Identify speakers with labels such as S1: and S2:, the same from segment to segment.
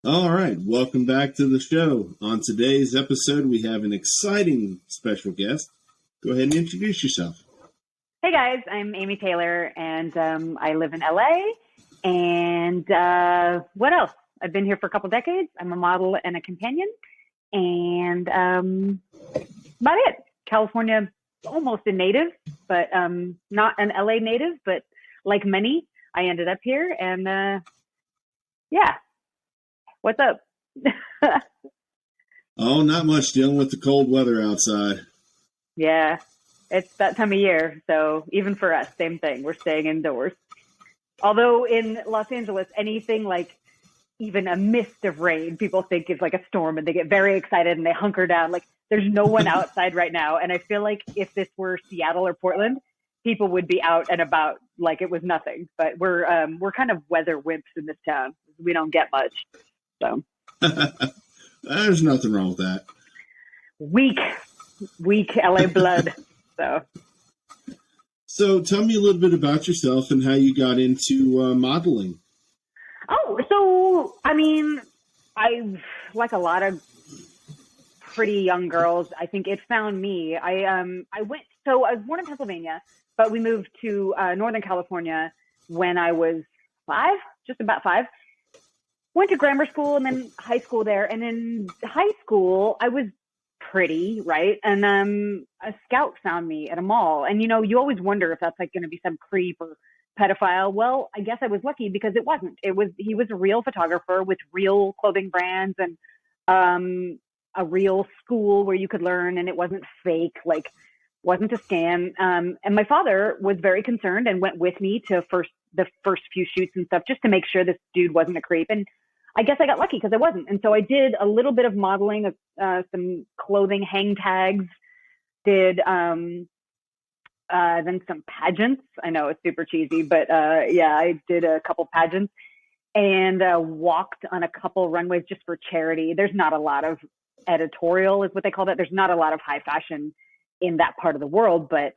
S1: All right, welcome back to the show. On today's episode, we have an exciting special guest. Go ahead and introduce yourself.
S2: Hey guys, I'm Amy Taylor, and I live in LA. And what else? I've been here for a couple decades. I'm a model and a companion, and about it. California, almost a native, but not an LA native. But like many, I ended up here, and yeah. What's up?
S1: Oh, not much. Dealing with the cold weather outside.
S2: Yeah, it's that time of year. So even for us, same thing. We're staying indoors. Although in Los Angeles, anything like even a mist of rain, people think is like a storm and they get very excited and they hunker down. Like there's no one outside right now. And I feel like if this were Seattle or Portland, people would be out and about like it was nothing. But we're kind of weather wimps in this town. We don't get much. So
S1: there's nothing wrong with that.
S2: Weak LA blood.
S1: So tell me a little bit about yourself and how you got into modeling.
S2: Oh, so I mean, I like a lot of pretty young girls. I think it found me. I was born in Pennsylvania, but we moved to Northern California when I was just about five. Went to grammar school and then high school there. And in high school, I was pretty, right? And a scout found me at a mall. And, you always wonder if that's like going to be some creep or pedophile. Well, I guess I was lucky because it wasn't. He was a real photographer with real clothing brands and a real school where you could learn, and it wasn't fake, like wasn't a scam. And my father was very concerned and went with me to the first few shoots and stuff just to make sure this dude wasn't a creep. And I guess I got lucky because I wasn't. And so I did a little bit of modeling, some clothing hang tags, did then some pageants. I know it's super cheesy, but I did a couple pageants and walked on a couple runways just for charity. There's not a lot of editorial is what they call that. There's not a lot of high fashion in that part of the world, but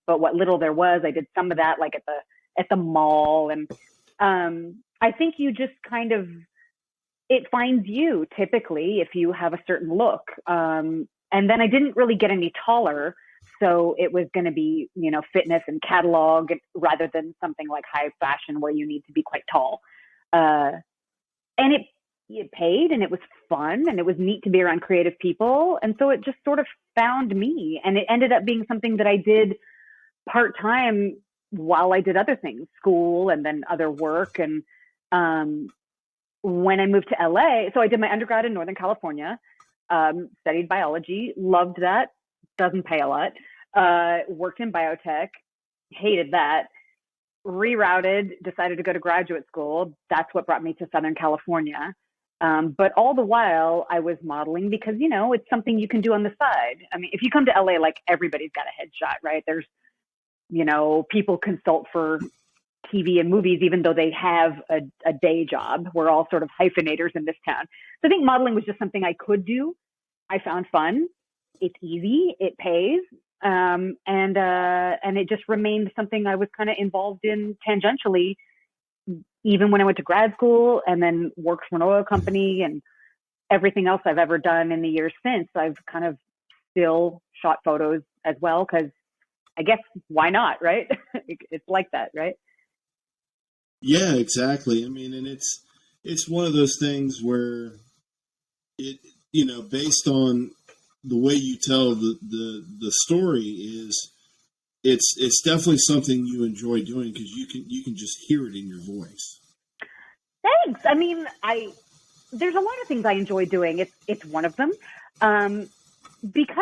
S2: what little there was, I did some of that like at the mall. And I think you just kind of, it finds you typically if you have a certain look. And then I didn't really get any taller. So it was going to be, fitness and catalog rather than something like high fashion where you need to be quite tall. And it paid and it was fun and it was neat to be around creative people. And so it just sort of found me, and it ended up being something that I did part-time while I did other things, school and then other work. And when I moved to LA, so I did my undergrad in Northern California, studied biology, loved that, doesn't pay a lot, worked in biotech, hated that, rerouted, decided to go to graduate school. That's what brought me to Southern California. But all the while I was modeling because, it's something you can do on the side. I mean, if you come to LA, like everybody's got a headshot, right? There's, people consult for TV and movies, even though they have a day job. We're all sort of hyphenators in this town. So I think modeling was just something I could do. I found fun. It's easy. It pays. And it just remained something I was kind of involved in tangentially, even when I went to grad school and then worked for an oil company and everything else I've ever done in the years since. I've kind of still shot photos as well, because I guess why not, right? It's like that, right?
S1: Yeah, exactly. I mean, and it's one of those things where it, based on the way you tell the story is, it's definitely something you enjoy doing because you can just hear it in your voice.
S2: Thanks. I mean, there's a lot of things I enjoy doing. It's one of them. Because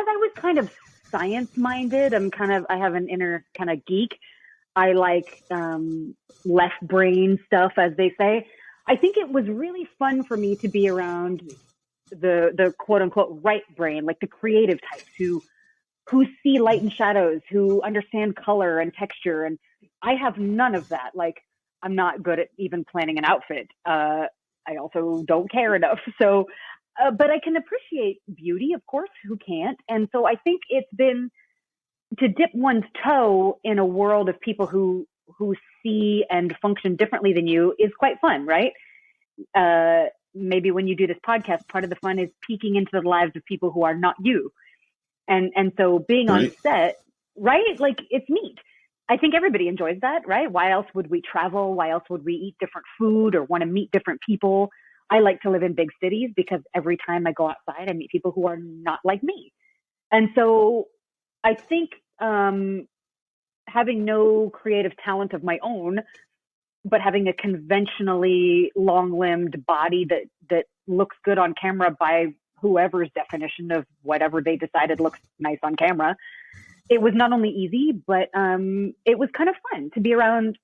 S2: I was kind of science minded, I have an inner kind of geek. I like left brain stuff, as they say. I think it was really fun for me to be around the quote unquote right brain, like the creative types who see light and shadows, who understand color and texture. And I have none of that. Like, I'm not good at even planning an outfit. I also don't care enough. So, but I can appreciate beauty, of course, who can't? And so I think it's been to dip one's toe in a world of people who see and function differently than you is quite fun, right? Maybe when you do this podcast, part of the fun is peeking into the lives of people who are not you. And so being on set, right? Like, it's neat. I think everybody enjoys that, right? Why else would we travel? Why else would we eat different food or want to meet different people? I like to live in big cities because every time I go outside, I meet people who are not like me. And so I think having no creative talent of my own, but having a conventionally long-limbed body that looks good on camera by whoever's definition of whatever they decided looks nice on camera, it was not only easy, but it was kind of fun to be around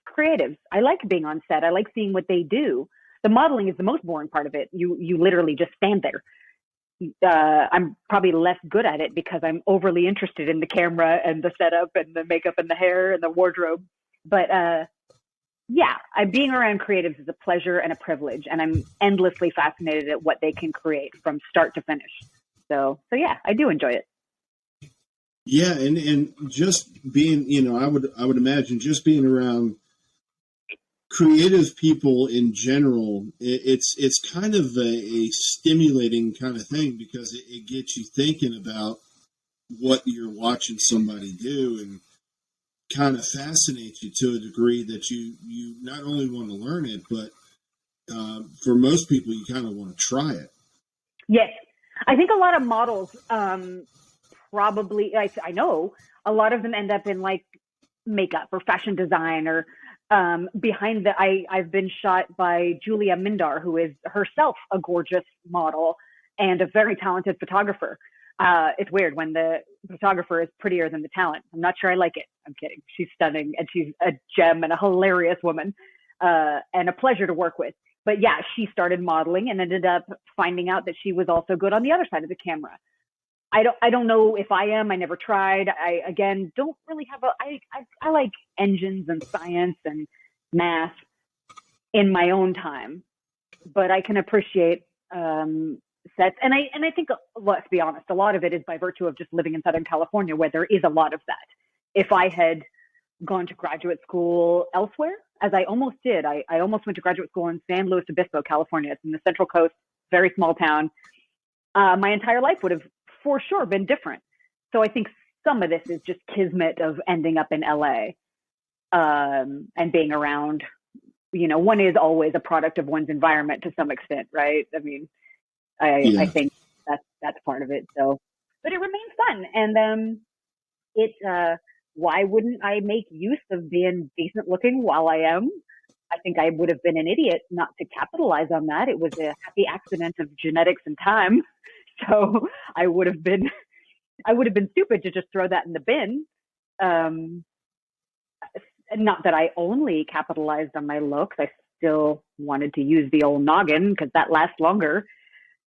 S2: creatives. I like being on set. I like seeing what they do. The modeling is the most boring part of it. You literally just stand there. I'm probably less good at it because I'm overly interested in the camera and the setup and the makeup and the hair and the wardrobe. But yeah, being around creatives is a pleasure and a privilege, and I'm endlessly fascinated at what they can create from start to finish. So yeah, I do enjoy it.
S1: Yeah, and just being, I would imagine just being around creative people in general, it's kind of a stimulating kind of thing because it gets you thinking about what you're watching somebody do and kind of fascinates you to a degree that you not only want to learn it, but for most people, you kind of want to try it.
S2: Yes. I think a lot of models probably, I know a lot of them end up in like makeup or fashion design or behind I've been shot by Julia Mindar, who is herself a gorgeous model and a very talented photographer. It's weird when the photographer is prettier than the talent. I'm not sure I like it. I'm kidding. She's stunning and she's a gem and a hilarious woman and a pleasure to work with. But yeah, she started modeling and ended up finding out that she was also good on the other side of the camera. I don't know if I am. I never tried. I, again, don't really have I like engines and science and math in my own time, but I can appreciate sets. And I think, let's be honest, a lot of it is by virtue of just living in Southern California, where there is a lot of that. If I had gone to graduate school elsewhere, as I almost did, I almost went to graduate school in San Luis Obispo, California. It's in the Central Coast, very small town. My entire life would have for sure been different. So I think some of this is just kismet of ending up in LA and being around, one is always a product of one's environment to some extent, right? I mean, I think that's part of it. So, but it remains fun. And why wouldn't I make use of being decent looking while I am? I think I would have been an idiot not to capitalize on that. It was a happy accident of genetics and time. So I would have been stupid to just throw that in the bin. Not that I only capitalized on my looks. I still wanted to use the old noggin because that lasts longer.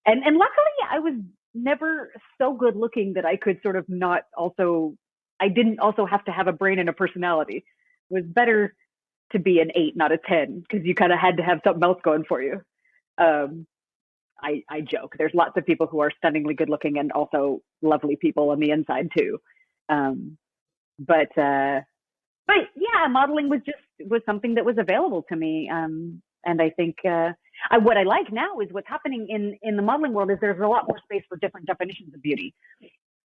S2: And luckily I was never so good looking that I could sort of I didn't also have to have a brain and a personality. It was better to be an 8, not a 10, because you kind of had to have something else going for you. I joke. There's lots of people who are stunningly good looking and also lovely people on the inside too. But yeah, modeling was something that was available to me. And I think what I like now is what's happening in the modeling world is there's a lot more space for different definitions of beauty.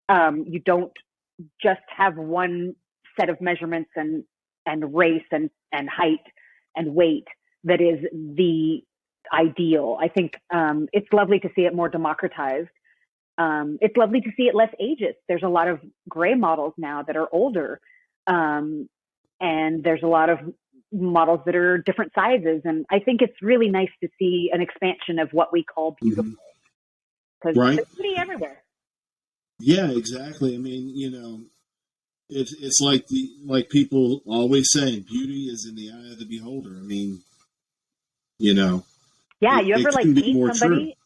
S2: You don't just have one set of measurements and race and height and weight that is the ideal. I think it's lovely to see it more democratized. It's lovely to see it less ageist. There's a lot of gray models now that are older, and there's a lot of models that are different sizes. And I think it's really nice to see an expansion of what we call beautiful, because there's beauty everywhere.
S1: Yeah, exactly. I mean, it's like people always saying, beauty is in the eye of the beholder. I mean,
S2: Yeah, you ever meet somebody?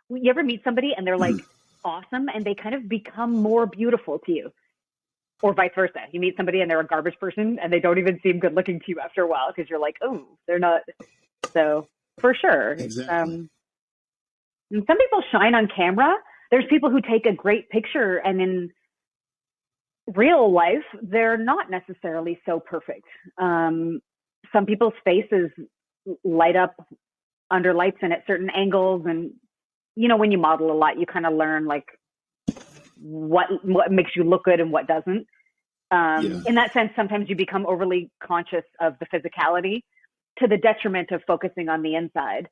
S1: True.
S2: You ever meet somebody and they're like awesome, and they kind of become more beautiful to you, or vice versa? You meet somebody and they're a garbage person, and they don't even seem good looking to you after a while because you're like, oh, they're not. So for sure,
S1: exactly.
S2: And some people shine on camera. There's people who take a great picture, and in real life, they're not necessarily so perfect. some people's faces light up under lights and at certain angles. And, when you model a lot, you kind of learn like what makes you look good and what doesn't. In that sense, sometimes you become overly conscious of the physicality to the detriment of focusing on the inside,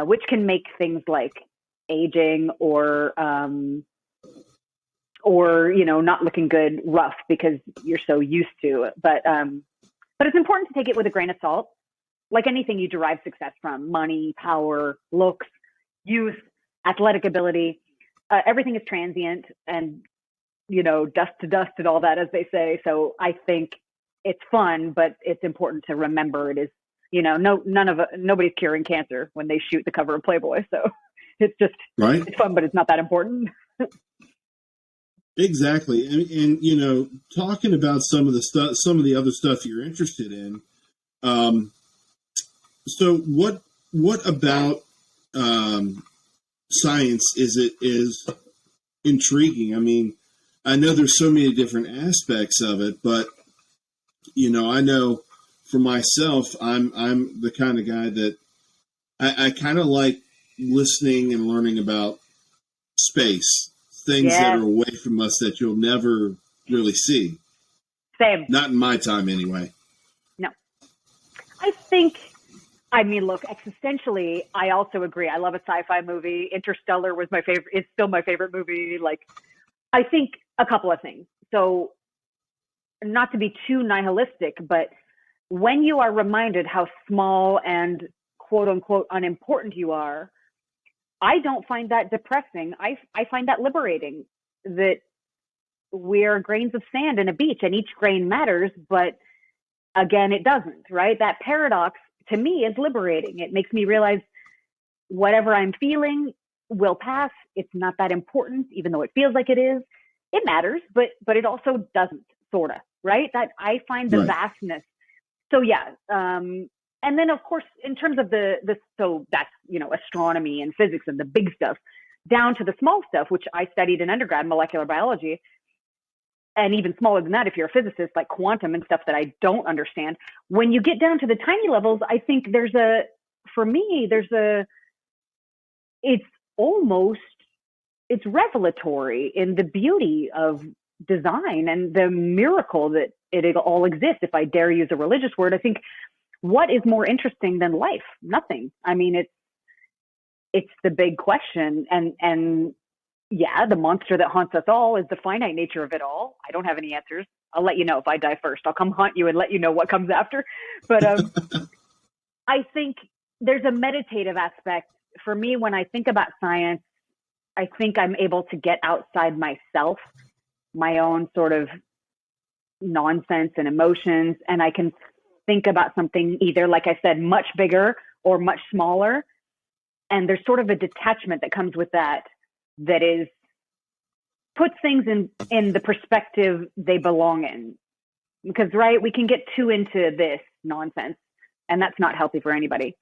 S2: which can make things like aging or not looking good rough because you're so used to it. But it's important to take it with a grain of salt. Like anything you derive success from: money, power, looks, youth, athletic ability. Everything is transient and, dust to dust and all that, as they say. So I think it's fun, but it's important to remember it is, nobody's curing cancer when they shoot the cover of Playboy. So it's just,
S1: right.
S2: It's fun, but it's not that important.
S1: Exactly. And talking about some of the other stuff you're interested in. So what about, science is intriguing? I mean, I know there's so many different aspects of it, but I know for myself, I'm the kind of guy that I kind of like listening and learning about space, things that are away from us that you'll never really see.
S2: Same.
S1: Not in my time, anyway.
S2: No. Look, existentially, I also agree. I love a sci-fi movie. Interstellar was my favorite. It's still my favorite movie. Like, I think a couple of things. So, not to be too nihilistic, but when you are reminded how small and quote unquote unimportant you are, I don't find that depressing. I find that liberating, that we're grains of sand in a beach and each grain matters, but again, it doesn't, right? That paradox to me is liberating. It makes me realize whatever I'm feeling will pass. It's not that important, even though it feels like it is. It matters, but it also doesn't, sort of, right? That I find the vastness. So yeah. And then of course, in terms of so that's, astronomy and physics and the big stuff, down to the small stuff, which I studied in undergrad, molecular biology, and even smaller than that, if you're a physicist, like quantum and stuff that I don't understand. When you get down to the tiny levels, I think it's revelatory in the beauty of design and the miracle that it all exists. If I dare use a religious word, I think, what is more interesting than life? Nothing. I mean, it's the big question. And yeah, the monster that haunts us all is the finite nature of it all. I don't have any answers. I'll let you know if I die first. I'll come haunt you and let you know what comes after. But I think there's a meditative aspect for me when I think about science. I think I'm able to get outside myself, my own sort of nonsense and emotions, and I can think about something either, like I said, much bigger or much smaller. And there's sort of a detachment that comes with that is puts things in the perspective they belong in. Because, right, we can get too into this nonsense, and that's not healthy for anybody.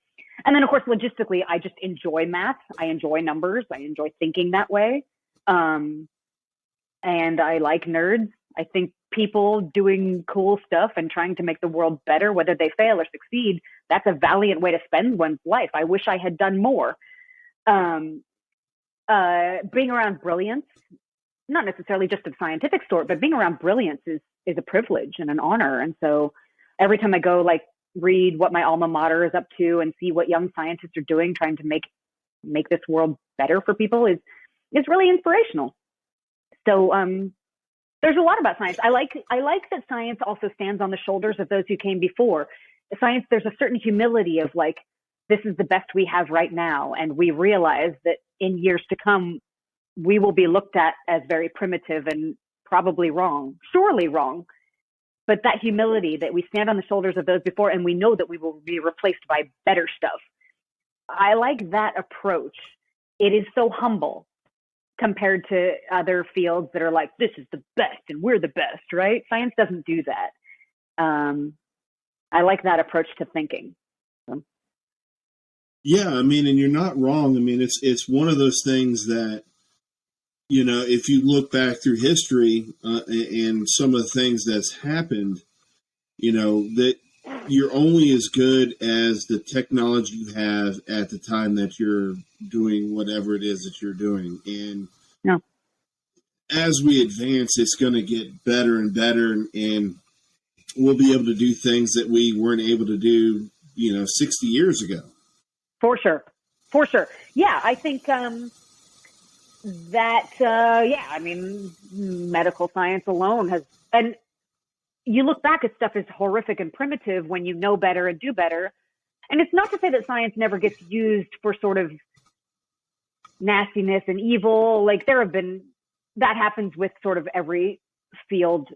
S2: And then, of course, logistically, I just enjoy math. I enjoy numbers. I enjoy thinking that way. And I like nerds. I think people doing cool stuff and trying to make the world better, whether they fail or succeed, that's a valiant way to spend one's life. I wish I had done more. Being around brilliance, not necessarily just of scientific sort, but being around brilliance is a privilege and an honor. And so every time I go read what my alma mater is up to and see what young scientists are doing, trying to make this world better for people is really inspirational. So there's a lot about science. I like that science also stands on the shoulders of those who came before. Science, there's a certain humility of this is the best we have right now. And we realize that in years to come, we will be looked at as very primitive and probably wrong, surely wrong. But that humility that we stand on the shoulders of those before, and we know that we will be replaced by better stuff. I like that approach. It is so humble compared to other fields that are like, this is the best and we're the best, right? Science doesn't do that. I like that approach to thinking.
S1: Yeah, I mean, and you're not wrong. I mean, it's one of those things that, if you look back through history and some of the things that's happened, that you're only as good as the technology you have at the time that you're doing whatever it is that you're doing. And
S2: No,
S1: as we advance, it's going to get better and better, and we'll be able to do things that we weren't able to do, 60 years ago.
S2: for sure. For sure. Yeah, I think I mean, medical science alone has, and you look back at stuff as horrific and primitive when you know better and do better. And it's not to say that science never gets used for sort of nastiness and evil. Like that happens with sort of every field.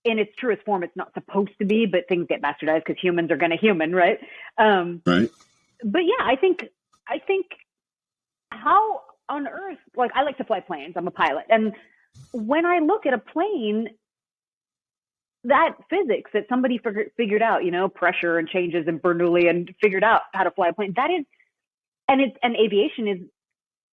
S2: In its truest form, it's not supposed to be, but things get bastardized because humans are going to human, right?
S1: Right.
S2: But yeah, I think how on earth, like I like to fly planes. I'm a pilot. And when I look at a plane, that physics that somebody figured out, pressure and changes in Bernoulli and figured out how to fly a plane, that is, and aviation is,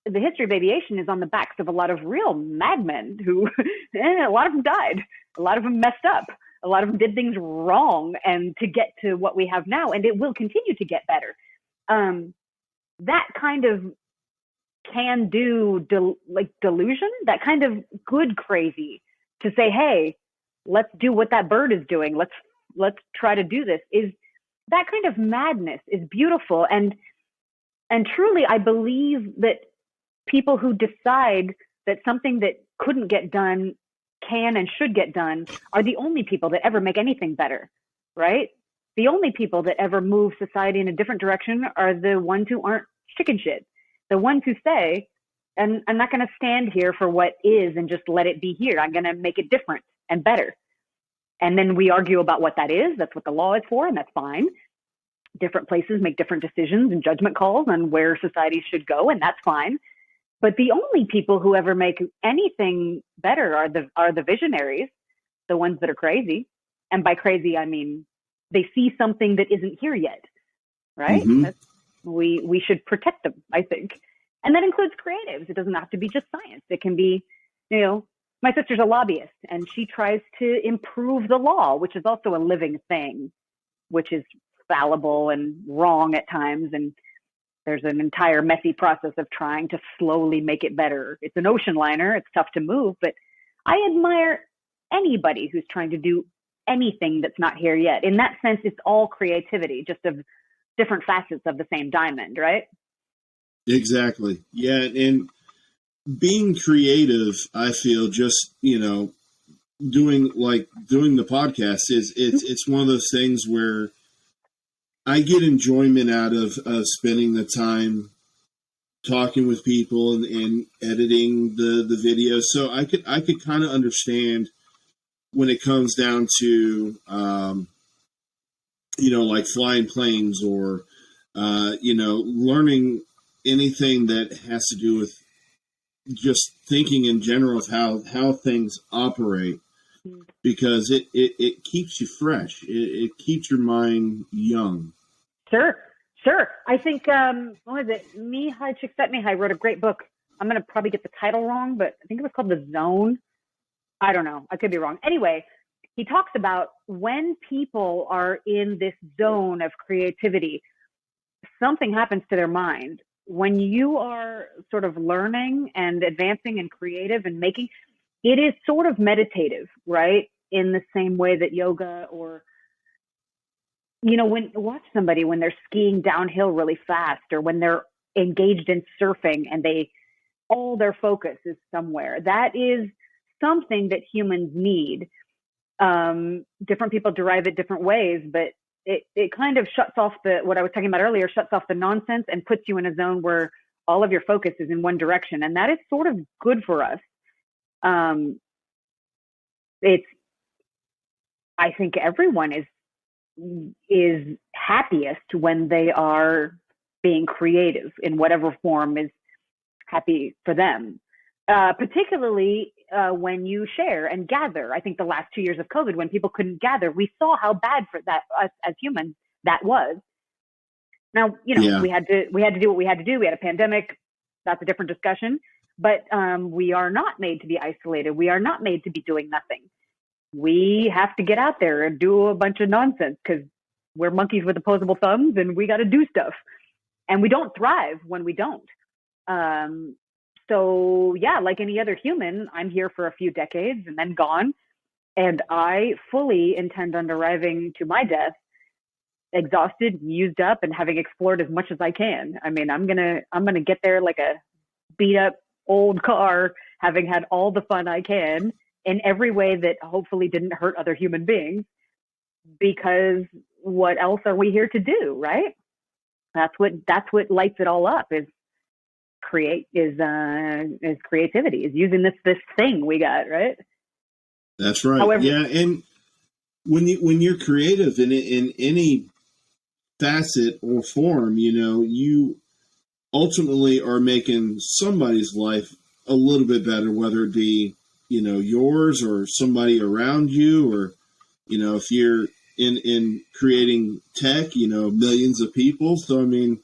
S2: the history of aviation is on the backs of a lot of real madmen who, a lot of them died. A lot of them messed up. A lot of them did things wrong, and to get to what we have now, and it will continue to get better. That kind of can-do delusion, that kind of good crazy to say, hey, let's do what that bird is doing. Let's try to do this. Is that kind of madness is beautiful, and truly, I believe that people who decide that something that couldn't get done can and should get done are the only people that ever make anything better, right? The only people that ever move society in a different direction are the ones who aren't chicken shit. The ones who say, and I'm not going to stand here for what is and just let it be here. I'm going to make it different and better. And then we argue about what that is. That's what the law is for, and that's fine. Different places make different decisions and judgment calls on where society should go, and that's fine. But the only people who ever make anything better are the visionaries, the ones that are crazy. And by crazy, I mean they see something that isn't here yet, right?
S1: Mm-hmm.
S2: We should protect them, I think. And that includes creatives. It doesn't have to be just science. It can be, my sister's a lobbyist, and she tries to improve the law, which is also a living thing, which is fallible and wrong at times. And there's an entire messy process of trying to slowly make it better. It's an ocean liner. It's tough to move, but I admire anybody who's trying to do anything that's not here yet. In that sense, it's all creativity, just of different facets of the same diamond, right?
S1: Exactly. Yeah. And being creative, I feel just, doing the podcast it's one of those things where I get enjoyment out of spending the time talking with people and editing the videos. So I could kind of understand when it comes down to, like flying planes or, learning anything that has to do with just thinking in general of how things operate, because it keeps you fresh. It keeps your mind young.
S2: Sure. I think, what was it? Mihai Csikszentmihalyi wrote a great book. I'm going to probably get the title wrong, but I think it was called The Zone. I don't know. I could be wrong. Anyway, he talks about when people are in this zone of creativity, something happens to their mind. When you are sort of learning and advancing and creative and making, it is sort of meditative, right? In the same way that yoga or, watch somebody when they're skiing downhill really fast, or when they're engaged in surfing and all their focus is somewhere. That is something that humans need. Different people derive it different ways, but it kind of shuts off what I was talking about earlier, shuts off the nonsense and puts you in a zone where all of your focus is in one direction. And that is sort of good for us. I think everyone is happiest when they are being creative in whatever form is happy for them. Particularly when you share and gather. I think the last 2 years of COVID, when people couldn't gather, we saw how bad for that us as humans that was. Now, we had to do what we had to do. We had a pandemic. That's a different discussion. But we are not made to be isolated. We are not made to be doing nothing. we have to get out there and do a bunch of nonsense because we're monkeys with opposable thumbs and we got to do stuff. And we don't thrive when we don't. Um, so, yeah, like any other human, I'm here for a few decades and then gone. And I fully intend on arriving to my death exhausted, used up, and having explored as much as I can. I mean, I'm gonna get there like a beat up old car, having had all the fun I can in every way that hopefully didn't hurt other human beings. Because what else are we here to do, right? That's what lights it all up is creativity, is using this thing we got, right?
S1: That's right.
S2: However,
S1: Yeah, and when you're creative in any facet or form, you ultimately are making somebody's life a little bit better, whether it be, yours or somebody around you, or, if you're in creating tech, millions of people. So, I mean,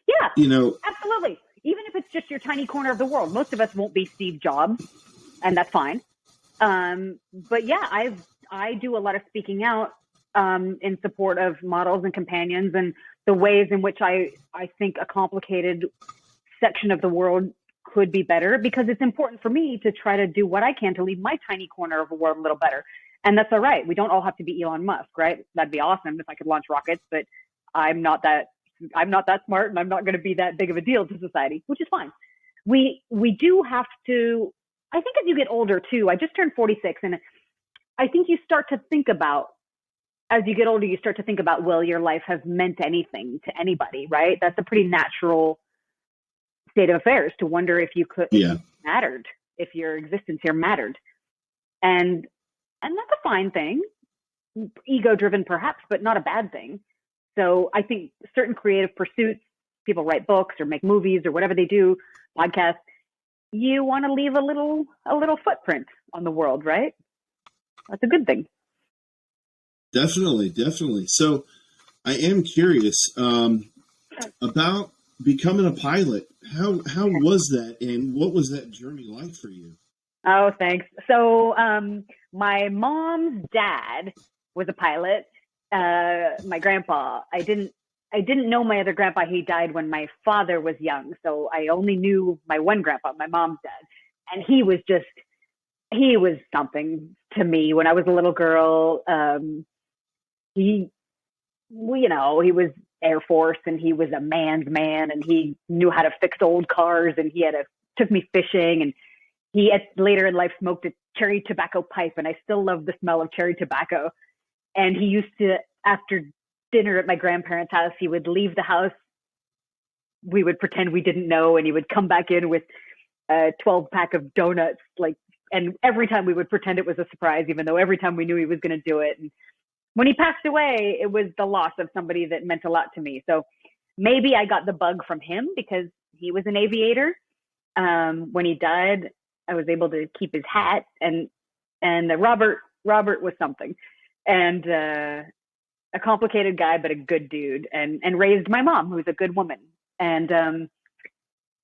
S2: yeah,
S1: you know,
S2: absolutely. Even if it's just your tiny corner of the world, most of us won't be Steve Jobs, and that's fine. But yeah, I do a lot of speaking out in support of models and companions and the ways in which I think a complicated section of the world could be better, because it's important for me to try to do what I can to leave my tiny corner of the world a little better. And that's all right. We don't all have to be Elon Musk, right? That'd be awesome if I could launch rockets, but I'm not that smart, and I'm not going to be that big of a deal to society, which is fine. We do have to, I think as you get older too, I just turned 46, and I think you start to think about, as you get older, you start to think about, will your life have meant anything to anybody, right? That's a pretty natural state of affairs, to wonder if you could,
S1: yeah,
S2: if you mattered, if your existence here mattered. And that's a fine thing, ego driven perhaps, but not a bad thing. So I think certain creative pursuits, people write books or make movies or whatever they do, podcasts, you want to leave a little footprint on the world, right? That's a good thing.
S1: Definitely. So I am curious about becoming a pilot. How was that, and what was that journey like for you?
S2: Oh, thanks. So my mom's dad was a pilot. My grandpa, I didn't know my other grandpa. He died when my father was young, so I only knew my one grandpa, my mom's dad, and he was something to me when I was a little girl. He was Air Force, and he was a man's man, and he knew how to fix old cars, and took me fishing, and he later in life smoked a cherry tobacco pipe, and I still love the smell of cherry tobacco. And he used to, after dinner at my grandparents' house, he would leave the house. We would pretend we didn't know, and he would come back in with a 12-pack of donuts, and every time we would pretend it was a surprise, even though every time we knew he was going to do it. And when he passed away, it was the loss of somebody that meant a lot to me. So maybe I got the bug from him because he was an aviator. When he died, I was able to keep his hat, and Robert was something, and a complicated guy, but a good dude, and raised my mom, who's a good woman. And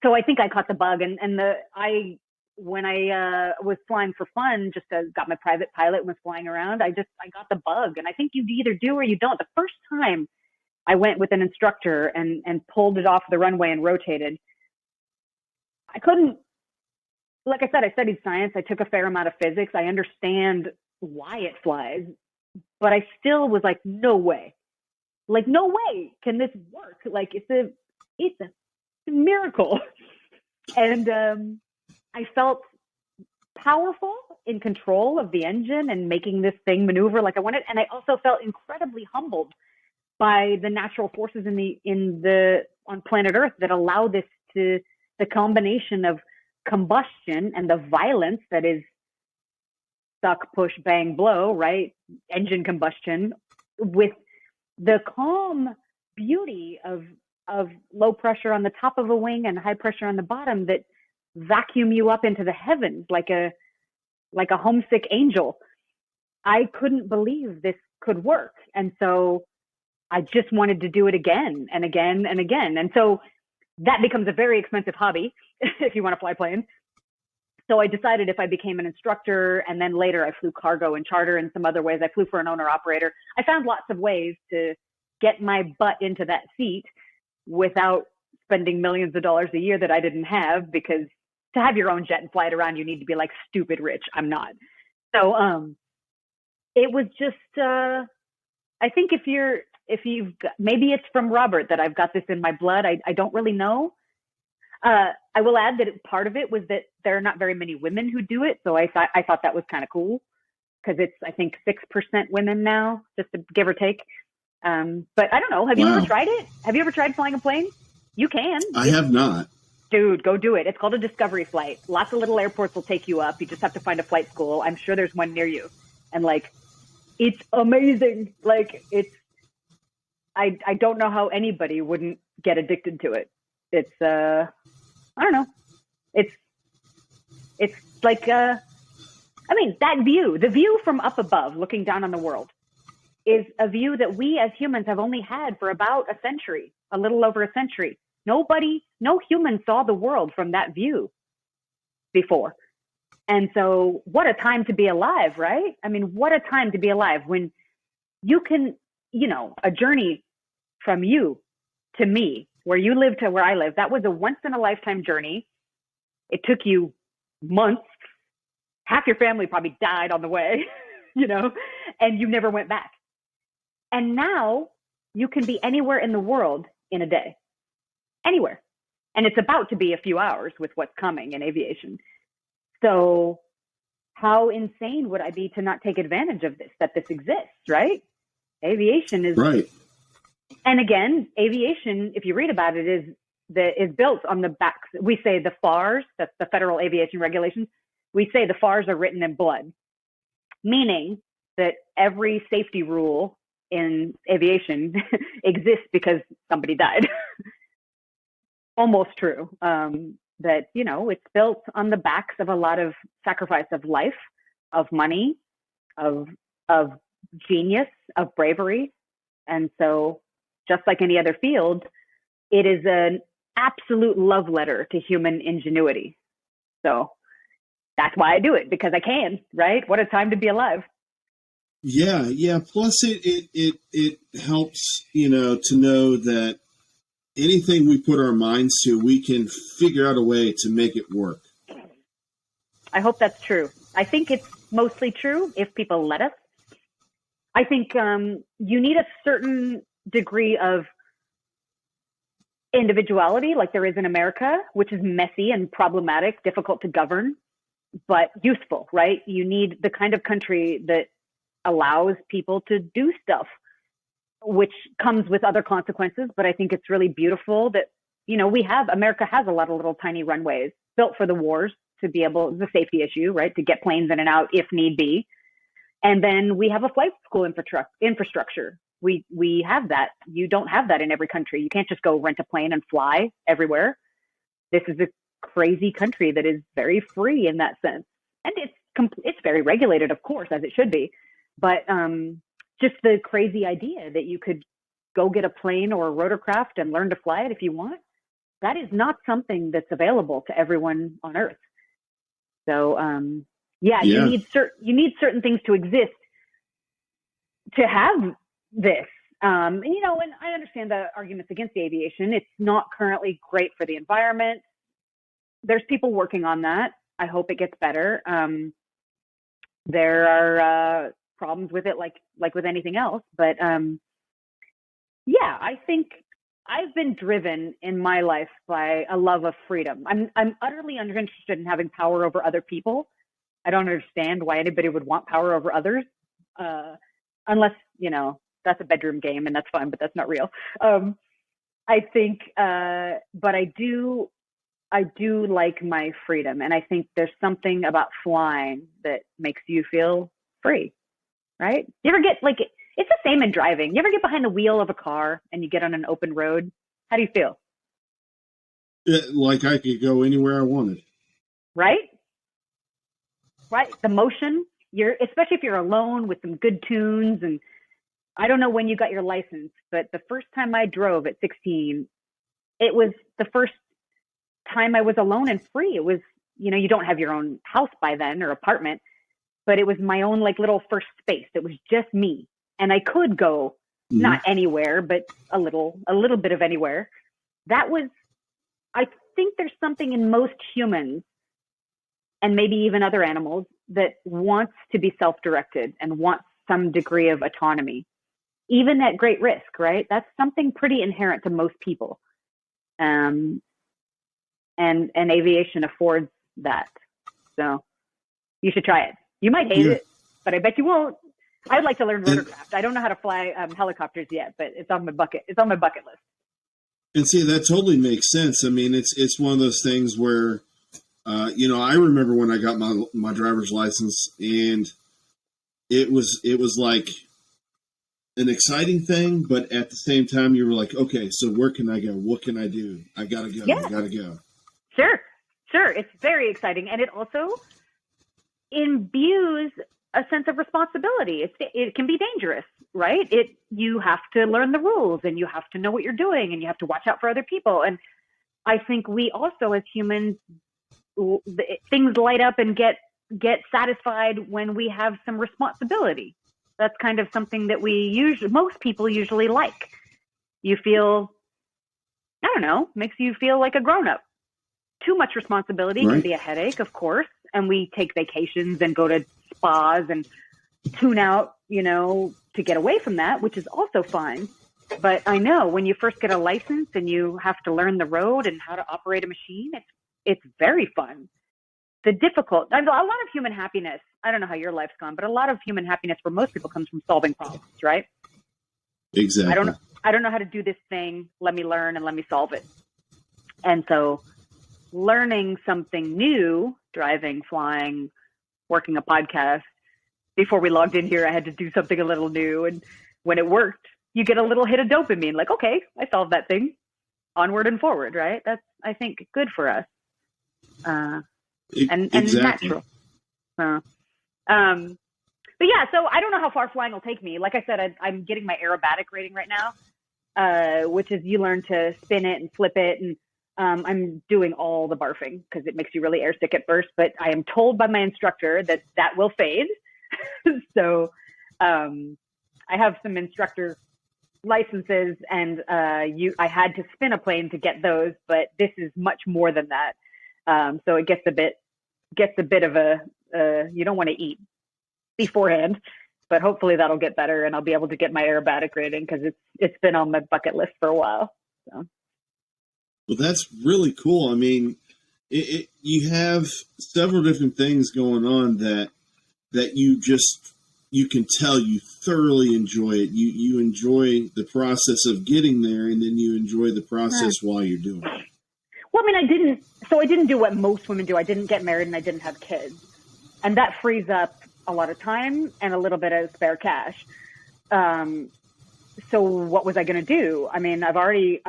S2: so I think I caught the bug, when I was flying for fun, just got my private pilot and was flying around, I got the bug. And I think you either do or you don't. The first time I went with an instructor and pulled it off the runway and rotated, I couldn't, like I said, I studied science. I took a fair amount of physics. I understand why it flies, but I still was like, no way. Like, no way can this work. Like, it's a miracle. And I felt powerful, in control of the engine and making this thing maneuver like I wanted. And I also felt incredibly humbled by the natural forces on planet Earth that allow this to, the combination of combustion and the violence that is suck, push, bang, blow, right? Engine combustion, with the calm beauty of low pressure on the top of a wing and high pressure on the bottom that vacuum you up into the heavens like a homesick angel. I couldn't believe this could work. And so I just wanted to do it again and again and again. And so that becomes a very expensive hobby if you want to fly planes. So I decided if I became an instructor and then later I flew cargo and charter and some other ways, I flew for an owner operator. I found lots of ways to get my butt into that seat without spending millions of dollars a year that I didn't have, because to have your own jet and fly it around, you need to be like stupid rich. I'm not. So it was just, I think if you've got, maybe it's from Robert that I've got this in my blood. I don't really know. I will add that part of it was that there are not very many women who do it. So I thought that was kind of cool, because it's, I think, 6% women now, just to give or take. But I don't know. Have you ever tried it? Have you ever tried flying a plane? You can.
S1: I have not.
S2: Dude, go do it. It's called a discovery flight. Lots of little airports will take you up. You just have to find a flight school. I'm sure there's one near you. And like, it's amazing. Like, it's, I don't know how anybody wouldn't get addicted to it. It's, I don't know. It's like, I mean, that view, the view from up above looking down on the world, is a view that we as humans have only had for about a century, a little over a century. No human saw the world from that view before. And so what a time to be alive, right? I mean, what a time to be alive when you can, a journey from you to me, where you live to where I live, that was a once in a lifetime journey. It took you months. Half your family probably died on the way, and you never went back. And now you can be anywhere in the world in a day, anywhere. And it's about to be a few hours with what's coming in aviation. So how insane would I be to not take advantage of this, that this exists, right? Aviation is
S1: right.
S2: And again, aviation, if you read about it, is built on the backs. We say the FARs, that's the Federal Aviation Regulations. We say the FARs are written in blood, meaning that every safety rule in aviation exists because somebody died. Almost true. That, it's built on the backs of a lot of sacrifice of life, of money, of genius, of bravery. And so just like any other field, it is an absolute love letter to human ingenuity. So that's why I do it, because I can, right? What a time to be alive.
S1: Yeah. Plus it helps, to know that anything we put our minds to, we can figure out a way to make it work.
S2: I hope that's true. I think it's mostly true if people let us. I think you need a certain degree of individuality, like there is in America, which is messy and problematic, difficult to govern, but useful, right? You need the kind of country that allows people to do stuff, which comes with other consequences. But I think it's really beautiful that, America has a lot of little tiny runways built for the wars to be able, the safety issue, right? To get planes in and out if need be. And then we have a flight school infrastructure. We have that. You don't have that in every country. You can't just go rent a plane and fly everywhere. This is a crazy country that is very free in that sense. And it's very regulated, of course, as it should be. But just the crazy idea that you could go get a plane or a rotorcraft and learn to fly it if you want, that is not something that's available to everyone on Earth. So, you need certain things to exist to have this. And I understand the arguments against aviation. It's not currently great for the environment. There's people working on that. I hope it gets better. There are problems with it, like with anything else. But I think I've been driven in my life by a love of freedom. I'm utterly uninterested in having power over other people. I don't understand why anybody would want power over others, unless, that's a bedroom game and that's fun, but that's not real. I think, but I do like my freedom. And I think there's something about flying that makes you feel free, right? You ever get it's the same in driving. You ever get behind the wheel of a car and you get on an open road? How do you feel?
S1: Like I could go anywhere I wanted.
S2: Right? Right. The motion, especially if you're alone with some good tunes. And I don't know when you got your license, but the first time I drove at 16, it was the first time I was alone and free. It was you don't have your own house by then or apartment, but it was my own like little first space. It was just me. And I could go not anywhere, but a little bit of anywhere. I think there's something in most humans and maybe even other animals that wants to be self-directed and wants some degree of autonomy, even at great risk, right? That's something pretty inherent to most people. And aviation affords that. So you should try it. You might hate it, but I bet you won't. I'd like to learn rotorcraft. I don't know how to fly helicopters yet, but it's on my bucket list.
S1: And see, that totally makes sense. I mean, it's one of those things where, I remember when I got my driver's license, and it was like an exciting thing, but at the same time, you were like, okay, so where can I go? What can I do? I gotta go.
S2: Yeah.
S1: I gotta go.
S2: Sure. It's very exciting, and it also imbues a sense of responsibility. It can be dangerous, right? You have to learn the rules, and you have to know what you're doing, and you have to watch out for other people. And I think we also, as humans, things light up and get satisfied when we have some responsibility. That's kind of something that most people usually like. You feel, I don't know, makes you feel like a grown-up. Too much responsibility can be a headache, of course, and we take vacations and go to spas and tune out, to get away from that, which is also fine. But I know when you first get a license and you have to learn the road and how to operate a machine, it's very fun. A lot of human happiness, I don't know how your life's gone, but a lot of human happiness for most people comes from solving problems, right?
S1: Exactly.
S2: I don't know how to do this thing. Let me learn and let me solve it. And so learning something new, driving, flying, working a podcast. Before we logged in here, I had to do something a little new. And when it worked, you get a little hit of dopamine, like, okay, I solved that thing. Onward and forward, right? That's, I think, good for us. And natural. But yeah, so I don't know how far flying will take me. Like I said, I'm getting my aerobatic rating right now, which is you learn to spin it and flip it. And I'm doing all the barfing because it makes you really airsick at first. But I am told by my instructor that will fade. So I have some instructor licenses, and I had to spin a plane to get those. But this is much more than that. So it gets a bit of a you don't want to eat beforehand, but hopefully that'll get better and I'll be able to get my aerobatic rating because it's been on my bucket list for a while. So.
S1: Well, that's really cool. I mean, you have several different things going on that you can tell you thoroughly enjoy it. You enjoy the process of getting there, and then you enjoy the process while you're doing it.
S2: Well, I mean, I didn't do what most women do. I didn't get married and I didn't have kids. And that frees up a lot of time and a little bit of spare cash. So what was I going to do? I mean, I'm already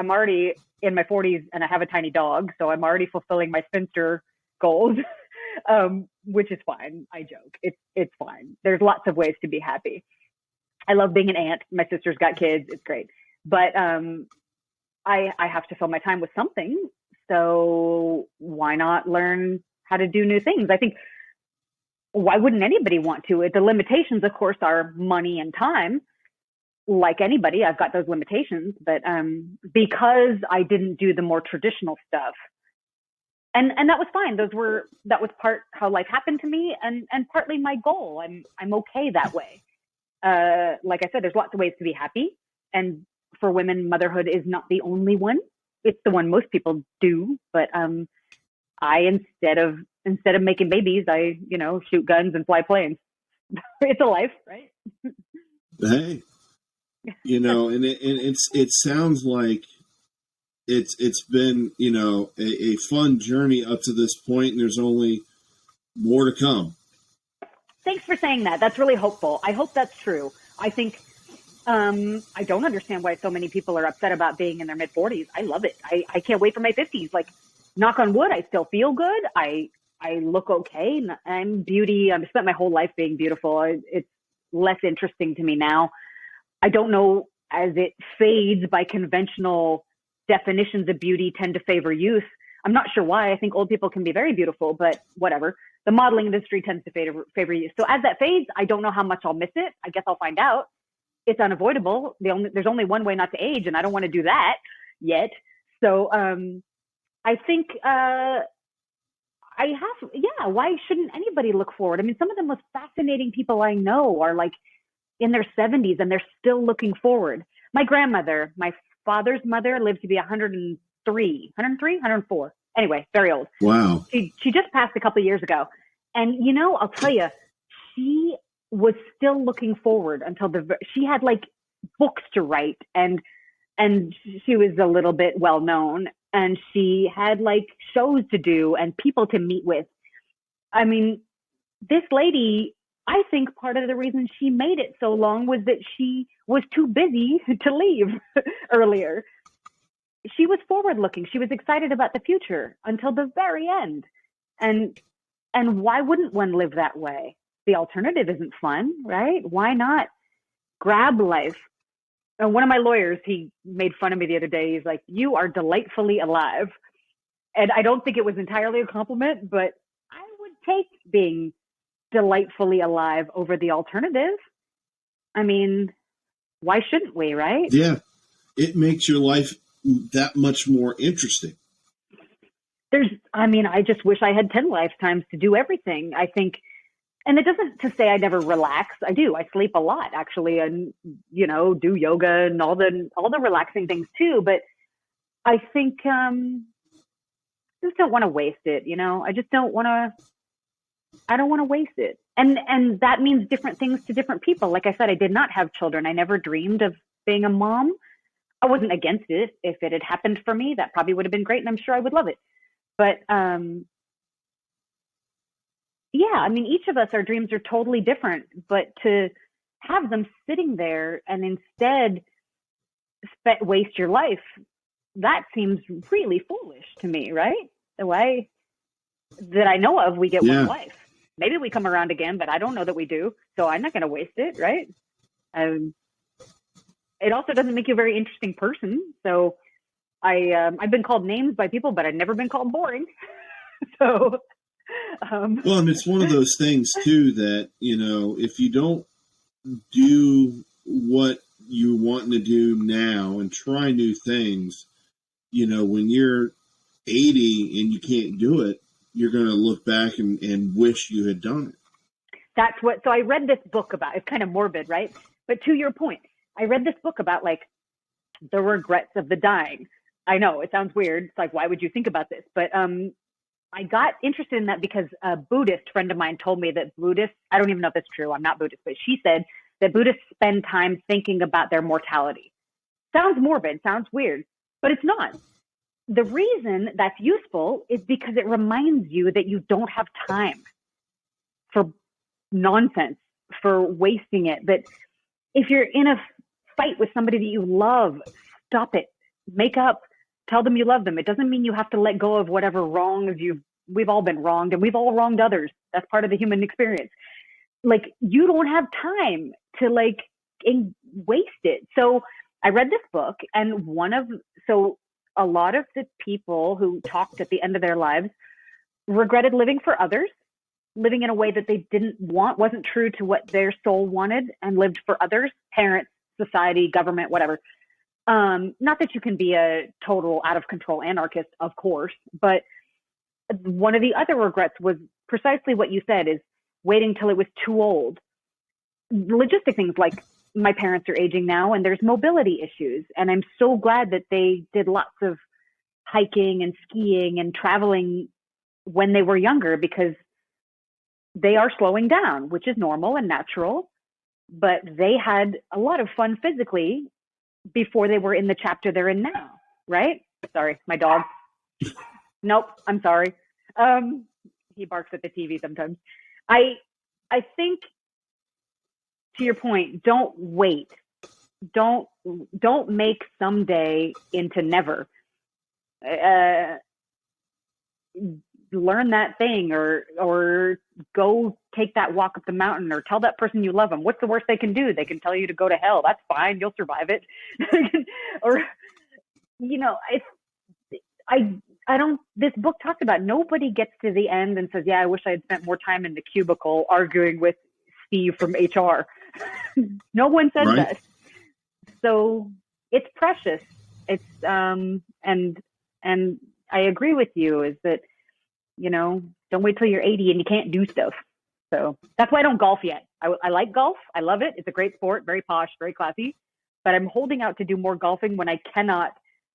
S2: in my 40s and I have a tiny dog. So I'm already fulfilling my spinster goals, which is fine. I joke. It's fine. There's lots of ways to be happy. I love being an aunt. My sister's got kids. It's great. But I have to fill my time with something. So why not learn how to do new things? I think, why wouldn't anybody want to? The limitations, of course, are money and time. Like anybody, I've got those limitations, but because I didn't do the more traditional stuff, and that was fine. That was part how life happened to me, and partly my goal. I'm okay that way. Like I said, there's lots of ways to be happy, and for women, motherhood is not the only one. It's the one most people do, but I instead of making babies, I shoot guns and fly planes. It's a life, right?
S1: Hey, and it sounds like it's been a fun journey up to this point, and there's only more to come.
S2: Thanks for saying that. That's really hopeful. I hope that's true. I think. I don't understand why so many people are upset about being in their mid 40s. I love it. I can't wait for my 50s. Like, knock on wood, I still feel good. I look okay. I'm beauty. I've spent my whole life being beautiful. It's less interesting to me now. I don't know, as it fades by conventional definitions of beauty tend to favor youth. I'm not sure why. I think old people can be very beautiful, but whatever. The modeling industry tends to favor you. So as that fades, I don't know how much I'll miss it. I guess I'll find out. It's unavoidable. There's only one way not to age, and I don't want to do that yet. So I think why shouldn't anybody look forward? I mean, some of the most fascinating people I know are like in their 70s and they're still looking forward. My grandmother, my father's mother, lived to be 104. Anyway, very old.
S1: Wow.
S2: She just passed a couple of years ago. And, you know, I'll tell you, she was still looking forward until she had like books to write and she was a little bit well known and she had like shows to do and people to meet with. I mean, this lady, I think part of the reason she made it so long was that she was too busy to leave earlier. She was forward looking. She was excited about the future until the very end. And why wouldn't one live that way? The alternative isn't fun, right? Why not grab life? And one of my lawyers, he made fun of me the other day. He's like, "You are delightfully alive." And I don't think it was entirely a compliment, but I would take being delightfully alive over the alternative. I mean, why shouldn't we, right?
S1: Yeah. It makes your life that much more interesting.
S2: I just wish I had 10 lifetimes to do everything. I think, and it doesn't to say I never relax. I do. I sleep a lot actually, and, you know, do yoga and all the relaxing things too. But I think, just don't want to waste it. You know, I don't want to waste it. And that means different things to different people. Like I said, I did not have children. I never dreamed of being a mom. I wasn't against it. If it had happened for me, that probably would have been great. And I'm sure I would love it. But, yeah, I mean, each of us, our dreams are totally different, but to have them sitting there and instead waste your life, that seems really foolish to me, right? The way that I know of, we get one life. Maybe we come around again, but I don't know that we do. So I'm not going to waste it, right? It also doesn't make you a very interesting person. So I've been called names by people, but I've never been called boring. So...
S1: well, and it's one of those things too that, you know, if you don't do what you're wanting to do now and try new things, you know, when you're 80 and you can't do it, you're going to look back and wish you had done it.
S2: So I read this book about, it's kind of morbid, right? But to your point, I read this book about like the regrets of the dying. I know it sounds weird. It's like, why would you think about this? But, I got interested in that because a Buddhist friend of mine told me that Buddhists, I don't even know if that's true, I'm not Buddhist, but she said that Buddhists spend time thinking about their mortality. Sounds morbid, sounds weird, but it's not. The reason that's useful is because it reminds you that you don't have time for nonsense, for wasting it. That if you're in a fight with somebody that you love, stop it, make up. Tell them you love them. It doesn't mean you have to let go of whatever wrongs we've all been wronged and we've all wronged others. That's part of the human experience. Like, you don't have time to waste it. So I read this book, and a lot of the people who talked at the end of their lives regretted living for others, living in a way that they didn't want, wasn't true to what their soul wanted, and lived for others, parents, society, government, whatever. Not that you can be a total out of control anarchist, of course, but one of the other regrets was precisely what you said, is waiting till it was too old. Logistic things like my parents are aging now and there's mobility issues. And I'm so glad that they did lots of hiking and skiing and traveling when they were younger, because they are slowing down, which is normal and natural, but they had a lot of fun physically before they were in the chapter they're in now, right? Sorry, my dog. Nope, I'm sorry. He barks at the TV sometimes. I think, to your point, don't wait. Don't make someday into never. Learn that thing, or go take that walk up the mountain, or tell that person you love them. What's the worst they can do? They can tell you to go to hell. That's fine. You'll survive it. Or, you know, I this book talks about nobody gets to the end and says, yeah, I wish I had spent more time in the cubicle arguing with Steve from HR. No one said
S1: Right.
S2: that. So it's precious. It's, and I agree with you is that, don't wait till you're 80 and you can't do stuff. So that's why I don't golf yet. I like golf. I love it. It's a great sport, very posh, very classy. But I'm holding out to do more golfing when I cannot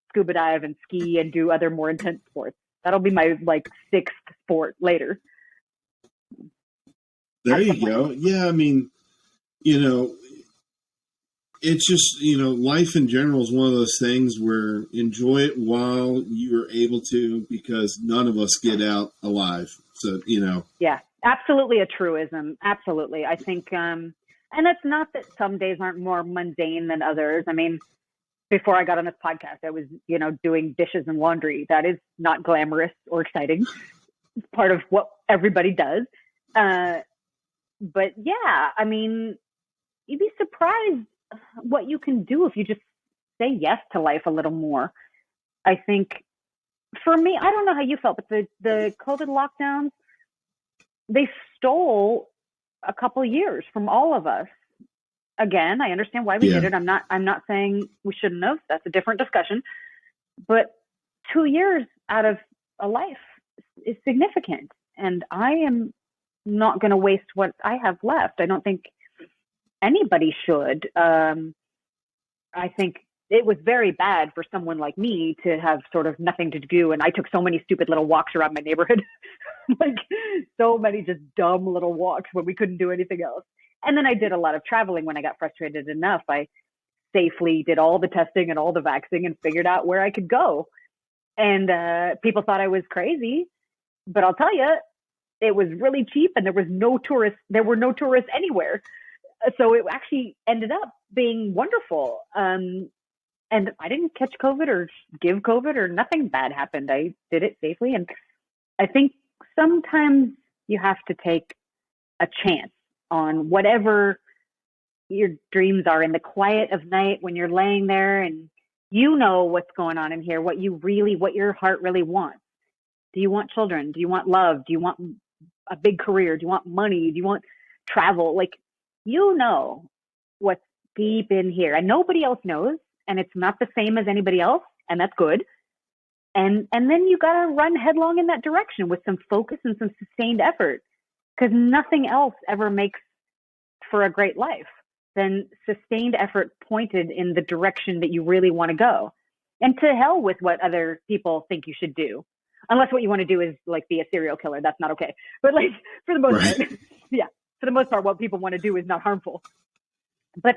S2: scuba dive and ski and do other more intense sports. That'll be my sixth sport later.
S1: There you go. Yeah, I mean, it's just, life in general is one of those things where enjoy it while you're able to, because none of us get out alive. So,
S2: Yeah, absolutely a truism. Absolutely. I think, and it's not that some days aren't more mundane than others. I mean, before I got on this podcast, I was, doing dishes and laundry. That is not glamorous or exciting. It's part of what everybody does. But yeah, I mean, you'd be surprised what you can do if you just say yes to life a little more. I think for me, I don't know how you felt, but the COVID lockdowns, they stole a couple years from all of us. Again, I understand why we did it. I'm not saying we shouldn't have. That's a different discussion. But 2 years out of a life is significant. And I am not going to waste what I have left. I don't think anybody should. I think it was very bad for someone like me to have sort of nothing to do. And I took so many stupid little walks around my neighborhood, so many just dumb little walks when we couldn't do anything else. And then I did a lot of traveling when I got frustrated enough. I safely did all the testing and all the vaccinating and figured out where I could go. And people thought I was crazy, but I'll tell you, it was really cheap and there were no tourists anywhere. So it actually ended up being wonderful. And I didn't catch COVID or give COVID or nothing bad happened. I did it safely. And I think sometimes you have to take a chance on whatever your dreams are in the quiet of night when you're laying there and what's going on in here, what your heart really wants. Do you want children? Do you want love? Do you want a big career? Do you want money? Do you want travel? What's deep in here and nobody else knows, and it's not the same as anybody else, and that's good. And then you got to run headlong in that direction with some focus and some sustained effort, because nothing else ever makes for a great life than sustained effort pointed in the direction that you really want to go. And to hell with what other people think you should do. Unless what you want to do is be a serial killer. That's not okay. But for the most part, yeah, for the most part, what people want to do is not harmful. But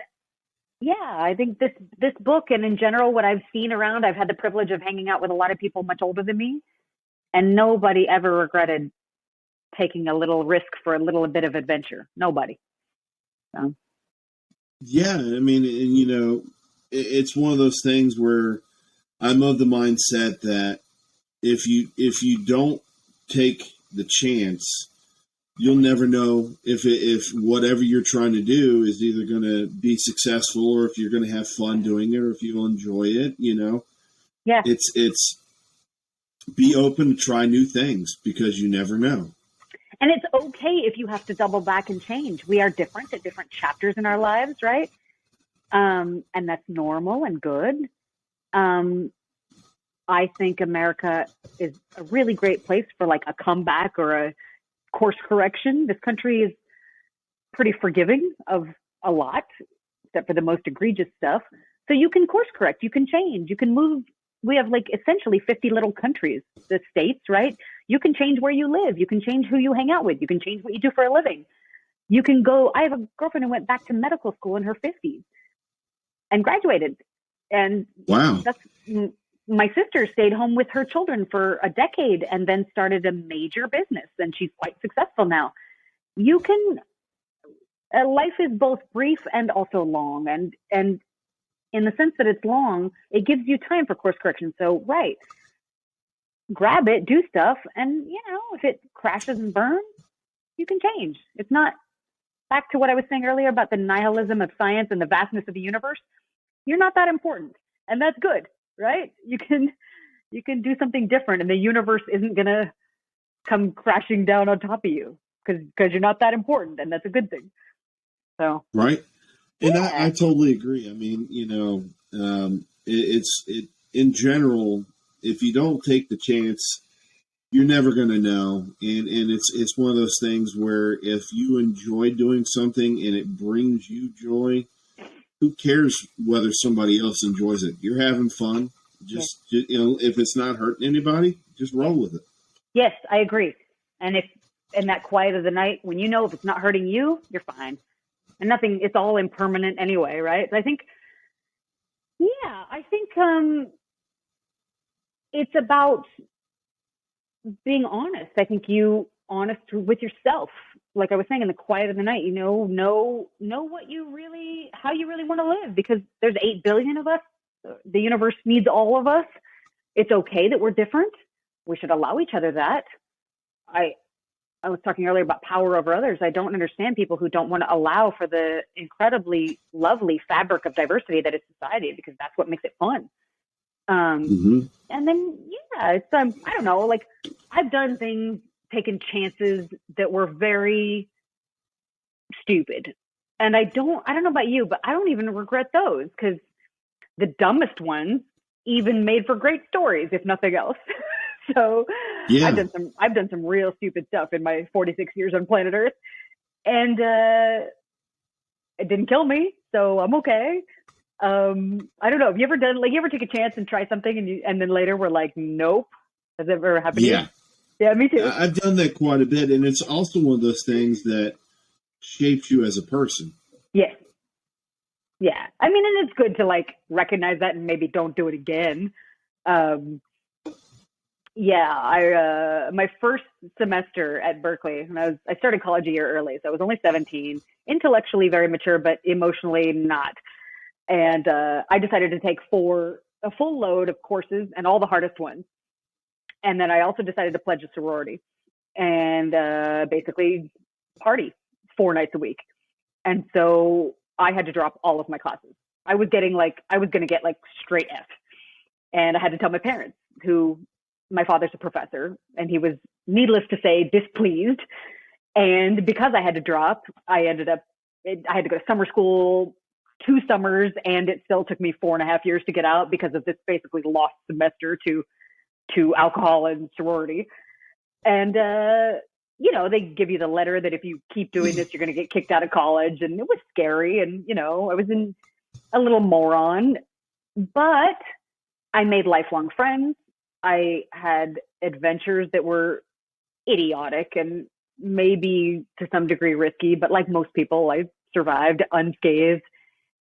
S2: yeah, I think this book, and in general, what I've seen around, I've had the privilege of hanging out with a lot of people much older than me, and nobody ever regretted taking a little risk for a little bit of adventure. Nobody. So.
S1: Yeah, I mean, and, it's one of those things where I'm of the mindset that if you don't take the chance, you'll never know if whatever you're trying to do is either going to be successful or if you're going to have fun doing it or if you'll enjoy it.
S2: Yeah,
S1: it's be open to try new things because you never know.
S2: And it's okay if you have to double back and change. We are different at different chapters in our lives, right? And that's normal and good. I think America is a really great place for a comeback or a course correction. This country is pretty forgiving of a lot, except for the most egregious stuff. So you can course correct, you can change, you can move. We have essentially 50 little countries, the states, right? You can change where you live. You can change who you hang out with. You can change what you do for a living. You can go, I have a girlfriend who went back to medical school in her 50s and graduated. And
S1: wow,
S2: my sister stayed home with her children for a decade and then started a major business, and she's quite successful now. You can, life is both brief and also long. And in the sense that it's long, it gives you time for course correction. So, right, grab it, do stuff, and, if it crashes and burns, you can change. It's not, back to what I was saying earlier about the nihilism of science and the vastness of the universe, you're not that important. And that's good, right? You can You can do something different, and the universe isn't gonna come crashing down on top of you because you're not that important, and that's a good thing. So
S1: Right. And I
S2: yeah,
S1: totally agree. I mean, in general, if you don't take the chance, you're never going to know. And it's one of those things where if you enjoy doing something and it brings you joy, who cares whether somebody else enjoys it? You're having fun.
S2: yes,
S1: If it's not hurting anybody, just roll with it.
S2: yes, I agree. And if in that quiet of the night, when you know if it's not hurting you, you're fine. And nothing, it's all impermanent anyway, right? I think, yeah, I think it's about being honest. I think you honest with yourself. Like I was saying, in the quiet of the night, know what you really, how you really want to live, because there's 8 billion of us. The universe needs all of us. It's okay that we're different. We should allow each other that. I I was talking earlier about power over others. I don't understand people who don't want to allow for the incredibly lovely fabric of diversity that is society, because that's what makes it fun. Um,
S1: Mm-hmm.
S2: and then, yeah, it's, I don't know, like I've done things, taken chances that were very stupid. And I don't know about you, but I don't even regret those, because the dumbest ones even made for great stories, if nothing else. So
S1: Yeah.
S2: I've done some real stupid stuff in my 46 years on planet Earth, and it didn't kill me, so I'm okay. I don't know. Have you ever done, like, you ever take a chance and try something and then later we're like, nope? Has that ever happened to you?
S1: Yeah.
S2: Yeah, me too.
S1: I've done that quite a bit, and it's also one of those things that shapes you as a person.
S2: Yes. Yeah. I mean, and it's good to like recognize that and maybe don't do it again. Um, yeah, my first semester at Berkeley, and I started college a year early, so I was only 17, intellectually very mature, but emotionally not. And I decided to take a full load of courses and all the hardest ones. And then I also decided to pledge a sorority and basically party 4 nights a week. And so I had to drop all of my classes. I was going to get like straight F. And I had to tell my parents, who, my father's a professor, and he was, needless to say, displeased. And because I had to drop, I had to go to summer school 2 summers, and it still took me 4.5 years to get out because of this basically lost semester to alcohol and sorority. And they give you the letter that if you keep doing this, you're going to get kicked out of college, and it was scary. And I was in a little moron, but I made lifelong friends. I had adventures that were idiotic and maybe to some degree risky, but like most people, I survived unscathed.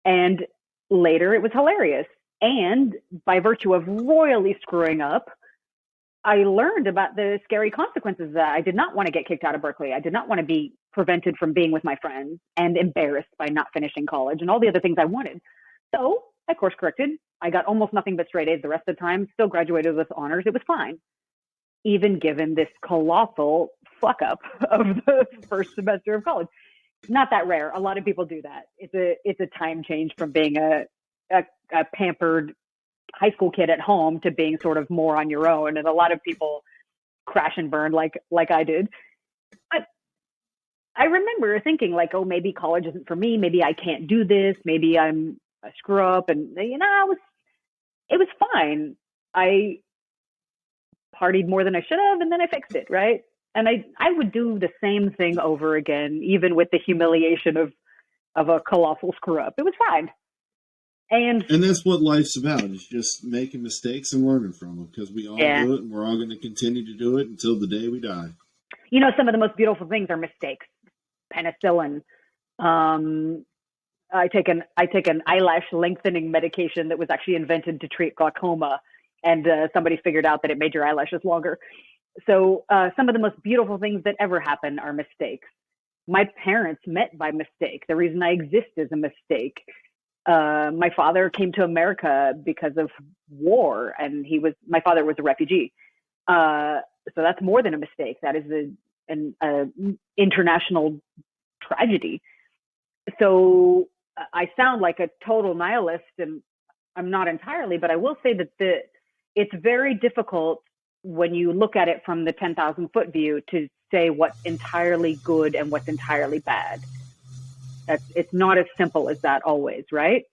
S2: And later it was hilarious. And by virtue of royally screwing up, I learned about the scary consequences that I did not want to get kicked out of Berkeley. I did not want to be prevented from being with my friends and embarrassed by not finishing college and all the other things I wanted. So I course corrected. I got almost nothing but straight A's the rest of the time, still graduated with honors. It was fine, even given this colossal fuck up of the first semester of college. Not that rare. A lot of people do that. It's a time change from being a pampered high school kid at home to being sort of more on your own. And a lot of people crash and burn like I did. I remember thinking like, oh, maybe college isn't for me. Maybe I can't do this. Maybe I'm a screw up. And it was fine. I partied more than I should have, and then I fixed it, right? And I would do the same thing over again, even with the humiliation of a colossal screw up. It was fine. And
S1: that's what life's about, is just making mistakes and learning from them, because we all do it, and we're all going to continue to do it until the day we die.
S2: Some of the most beautiful things are mistakes. Penicillin. I take an eyelash lengthening medication that was actually invented to treat glaucoma, and somebody figured out that it made your eyelashes longer. So some of the most beautiful things that ever happen are mistakes. My parents met by mistake. The reason I exist is a mistake. My father came to America because of war, and my father was a refugee. So that's more than a mistake. That is an international tragedy. So I sound like a total nihilist, and I'm not entirely, but I will say that it's very difficult when you look at it from the 10,000 foot view to say what's entirely good and what's entirely bad. It's not as simple as that always, right?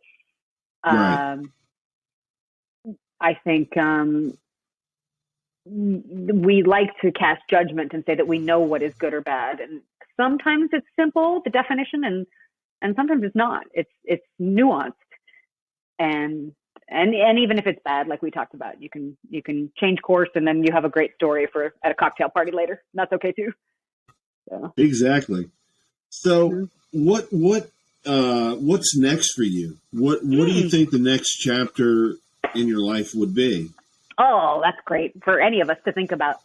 S1: Right.
S2: I think we like to cast judgment and say that we know what is good or bad, and sometimes it's simple, the definition, and sometimes it's not. It's nuanced, and even if it's bad, like we talked about, you can change course, and then you have a great story for at a cocktail party later. And that's okay too. So.
S1: Exactly. So what's next for you? What do you think the next chapter in your life would be?
S2: Oh, that's great for any of us to think about.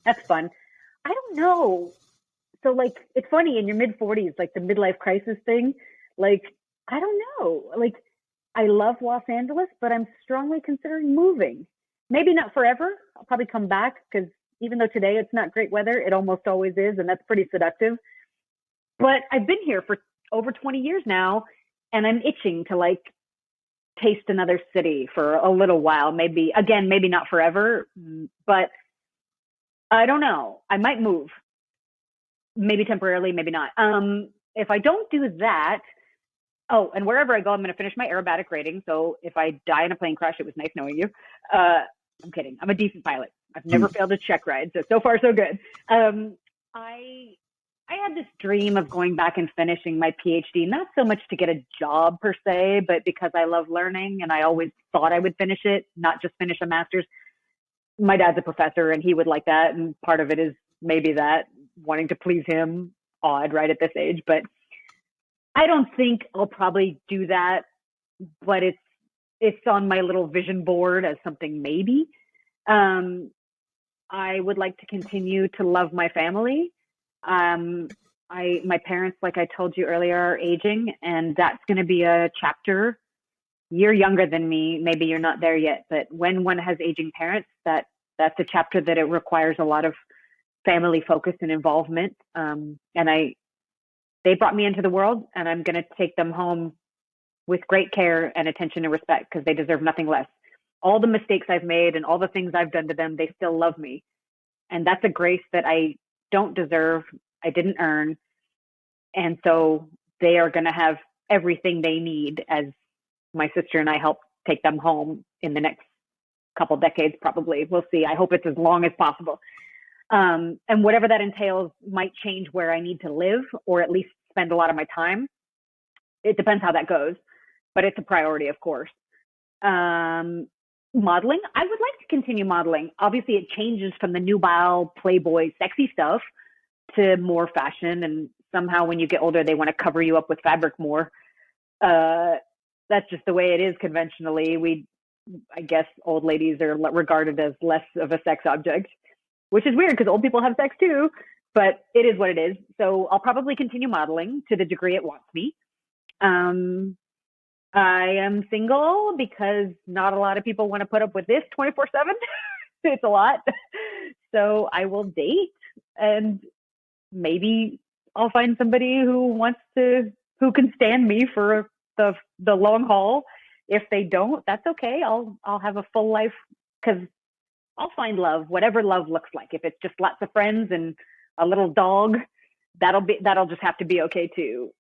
S2: That's fun. I don't know. So like, it's funny in your mid 40s, like the midlife crisis thing, like, I don't know. Like, I love Los Angeles, but I'm strongly considering moving. Maybe not forever. I'll probably come back because even though today it's not great weather, it almost always is. And that's pretty seductive. But I've been here for over 20 years now, and I'm itching to like taste another city for a little while. Maybe not forever, but I don't know. I might move. Maybe temporarily, maybe not. If I don't do that, and wherever I go, I'm going to finish my aerobatic rating. So if I die in a plane crash, it was nice knowing you. I'm kidding. I'm a decent pilot. I've never failed a check ride. So far, so good. I had this dream of going back and finishing my PhD, not so much to get a job per se, but because I love learning and I always thought I would finish it, not just finish a master's. My dad's a professor and he would like that. And part of it is maybe that wanting to please him, odd right at this age, but I don't think I'll probably do that, but it's on my little vision board as something maybe. I would like to continue to love my family. My parents, like I told you earlier, are aging, and that's going to be a chapter. You're younger than me. Maybe you're not there yet, but when one has aging parents, that's a chapter that it requires a lot of family focus and involvement. They brought me into the world, and I'm going to take them home with great care and attention and respect because they deserve nothing less. All the mistakes I've made and all the things I've done to them, they still love me. And that's a grace that I don't deserve, I didn't earn. And so they are going to have everything they need as my sister and I help take them home in the next couple decades, probably. We'll see. I hope it's as long as possible. And whatever that entails might change where I need to live or at least spend a lot of my time. It depends how that goes, but it's a priority, of course. Modeling, I would like to continue modeling. Obviously, it changes from the nubile, Playboy, sexy stuff to more fashion. And somehow when you get older, they want to cover you up with fabric more. That's just the way it is conventionally. I guess old ladies are regarded as less of a sex object, which is weird because old people have sex too, but it is what it is. So I'll probably continue modeling to the degree it wants me. I am single because not a lot of people want to put up with this 24/7. It's a lot. So I will date and maybe I'll find somebody who can stand me for the long haul. If they don't, that's okay. I'll have a full life because I'll find love, whatever love looks like. If it's just lots of friends and a little dog, that'll just have to be okay too.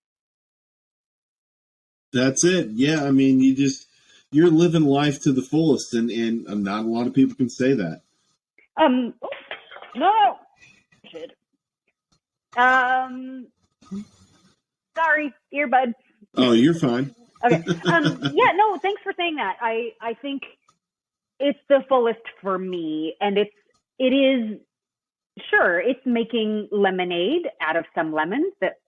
S1: That's it. Yeah, I mean, you're living life to the fullest, and not a lot of people can say that.
S2: No. Sorry, earbud.
S1: Oh, you're fine.
S2: Okay. Yeah, no, thanks for saying that. I think it's the fullest for me, and it is, sure, it's making lemonade out of some lemons that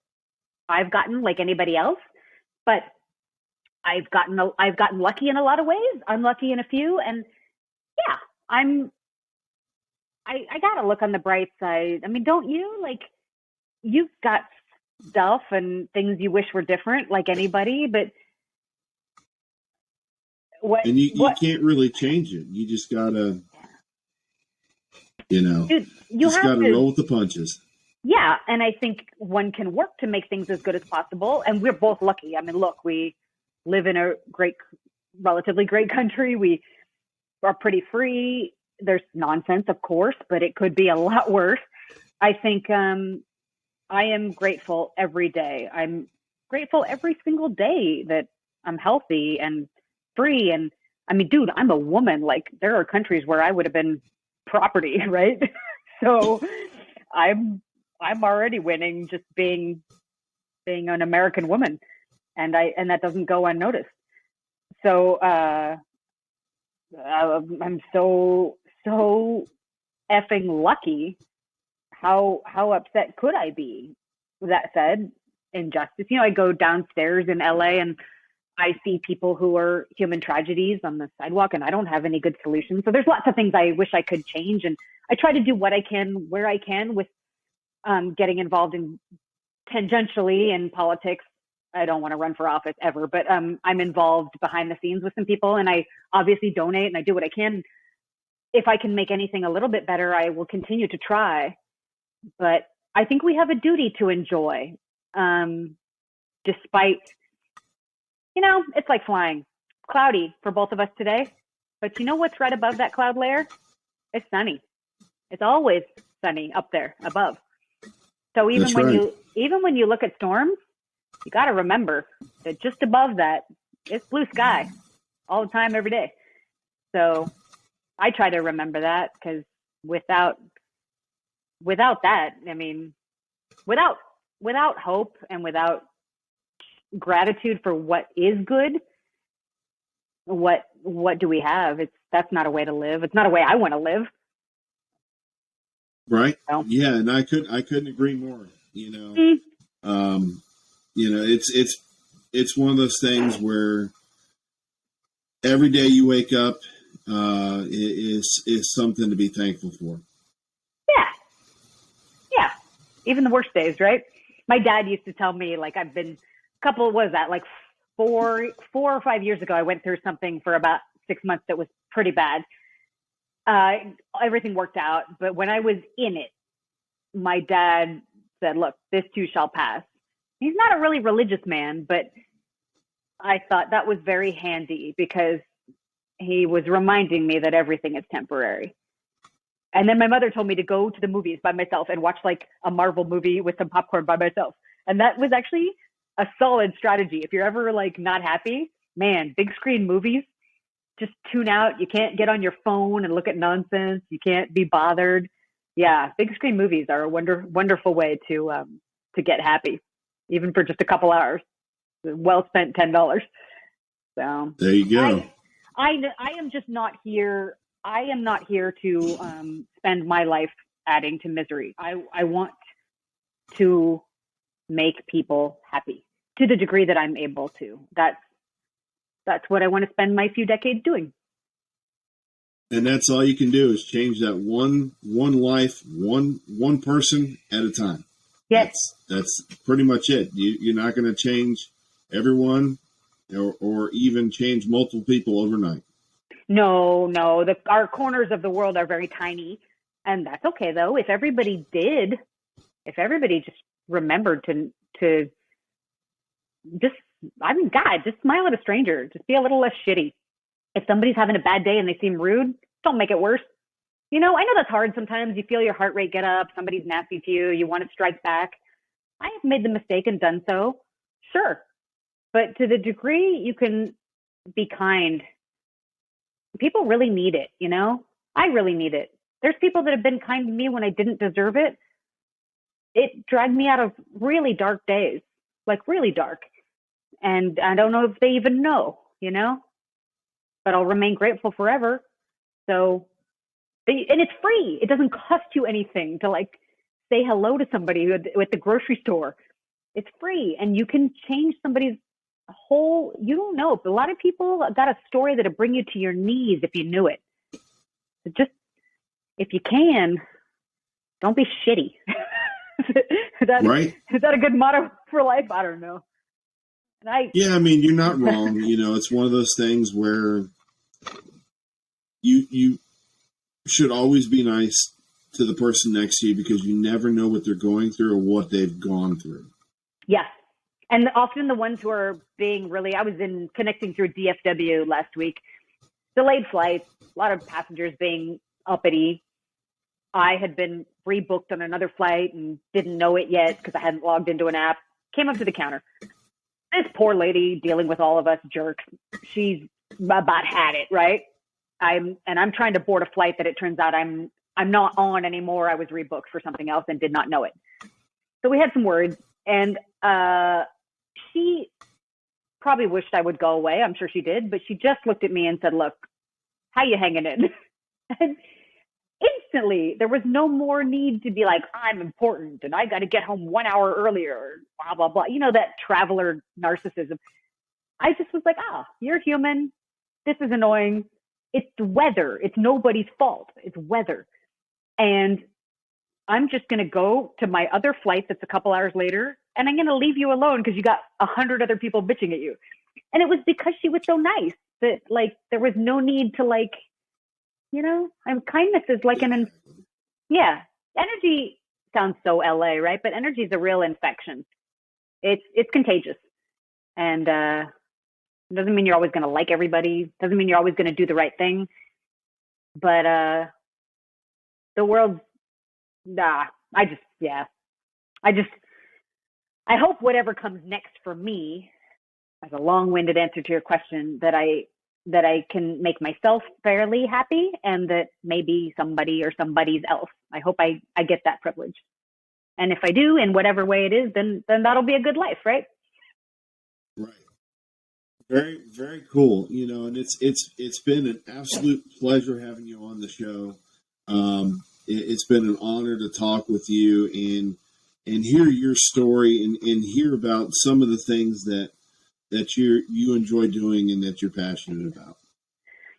S2: I've gotten like anybody else, but I've gotten lucky in a lot of ways, unlucky in a few, and yeah, I gotta look on the bright side. I mean, don't you? Like, you've got stuff and things you wish were different, like anybody, but
S1: you can't really change it. You just gotta,
S2: Dude, you
S1: just gotta roll with the punches.
S2: Yeah, and I think one can work to make things as good as possible, and we're both lucky. I mean, look, we live in a relatively great country. We are pretty free. There's nonsense, of course, but it could be a lot worse. I think I am grateful every day. I'm grateful every single day that I'm healthy and free. And I mean, dude, I'm a woman. Like, there are countries where I would have been property, right? So I'm already winning just being an American woman, and that doesn't go unnoticed. So I'm so effing lucky. How upset could I be? That said, injustice. I go downstairs in LA and I see people who are human tragedies on the sidewalk, and I don't have any good solutions. So there's lots of things I wish I could change, and I try to do what I can where I can with getting involved in tangentially in politics. I don't want to run for office ever, but I'm involved behind the scenes with some people, and I obviously donate and I do what I can. If I can make anything a little bit better, I will continue to try. But I think we have a duty to enjoy, despite, it's like flying. Cloudy for both of us today, but you know what's right above that cloud layer? It's sunny. It's always sunny up there above. So even when you look at storms, you got to remember that just above that, it's blue sky all the time, every day. So I try to remember that, because without that, I mean, without hope and without gratitude for what is good, what do we have? That's not a way to live. It's not a way I want to live.
S1: Right.
S2: So.
S1: Yeah. And I couldn't agree more, it's one of those things where every day you wake up, is something to be thankful for.
S2: Yeah. Even the worst days, right? My dad used to tell me, like, I've been like 4 or 5 years ago, I went through something for about 6 months that was pretty bad. Everything worked out. But when I was in it, my dad said, look, this too shall pass. He's not a really religious man, but I thought that was very handy, because he was reminding me that everything is temporary. And then my mother told me to go to the movies by myself and watch like a Marvel movie with some popcorn by myself. And that was actually a solid strategy. If you're ever like not happy, man, big screen movies, just tune out. You can't get on your phone and look at nonsense. You can't be bothered. Yeah, big screen movies are a wonderful way to get happy, even for just a couple hours. Well spent $10. So
S1: there you go.
S2: I am just not here. I am not here to spend my life adding to misery. I want to make people happy to the degree that I'm able to. That's what I want to spend my few decades doing.
S1: And that's all you can do, is change that one life, one person at a time.
S2: Yes.
S1: That's pretty much it. You're not going to change everyone or even change multiple people overnight.
S2: No. Our corners of the world are very tiny, and that's okay though. If everybody just remembered to just smile at a stranger. Just be a little less shitty. If somebody's having a bad day and they seem rude, don't make it worse. I know that's hard sometimes. You feel your heart rate get up. Somebody's nasty to you. You want to strike back. I have made the mistake and done so. Sure. But to the degree you can be kind, people really need it, I really need it. There's people that have been kind to me when I didn't deserve it. It dragged me out of really dark days, like really dark. And I don't know if they even know, but I'll remain grateful forever. So, and it's free. It doesn't cost you anything to like say hello to somebody at the grocery store. It's free, and you can change somebody's whole, you don't know. A lot of people got a story that'll bring you to your knees if you knew it. So just, if you can, don't be shitty.
S1: Right?
S2: Is that a good motto for life? I don't know.
S1: Yeah, I mean, you're not wrong. It's one of those things where you should always be nice to the person next to you, because you never know what they're going through or what they've gone through.
S2: Yes. And often the ones who are being really, I was connecting through DFW last week. delayed flights, a lot of passengers being uppity. I had been rebooked on another flight and didn't know it yet because I hadn't logged into an app. Came up to the counter. This poor lady dealing with all of us jerks. She's about had it, right? I'm trying to board a flight that it turns out I'm not on anymore. I was rebooked for something else and did not know it. So we had some words, and she probably wished I would go away. I'm sure she did, but she just looked at me and said, "Look, how you hanging in?" And instantly, there was no more need to be like, "I'm important and I got to get home 1 hour earlier," blah, blah, blah. You know, that traveler narcissism. I just was like, you're human. This is annoying. It's the weather. It's nobody's fault. It's weather. And I'm just going to go to my other flight that's a couple hours later, and I'm going to leave you alone because you got 100 other people bitching at you. And it was because she was so nice that, like, there was no need to, like, you know, kindness is like energy sounds so LA, right? But energy is a real infection. It's contagious. And it doesn't mean you're always going to like everybody. Doesn't mean you're always going to do the right thing. But the world, I hope whatever comes next for me, as a long-winded answer to your question, that I can make myself fairly happy, and that maybe somebody or somebody's else. I hope I get that privilege. And if I do, in whatever way it is, then that'll be a good life, right?
S1: Right. Very, very cool. You know, and it's been an absolute pleasure having you on the show. It's been an honor to talk with you and hear your story and hear about some of the things that you enjoy doing and that you're passionate about.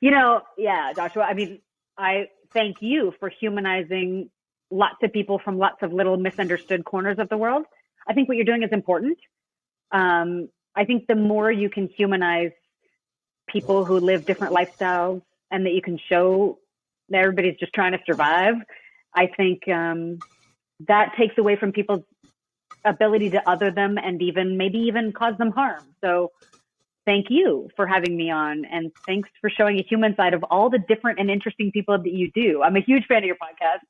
S2: You know, yeah, Joshua, I mean, I thank you for humanizing lots of people from lots of little misunderstood corners of the world. I think what you're doing is important. I think the more you can humanize people who live different lifestyles and that you can show that everybody's just trying to survive, I think that takes away from people's ability to other them and maybe even cause them harm. So thank you for having me on, and thanks for showing a human side of all the different and interesting people that you do. I'm a huge fan of your podcast.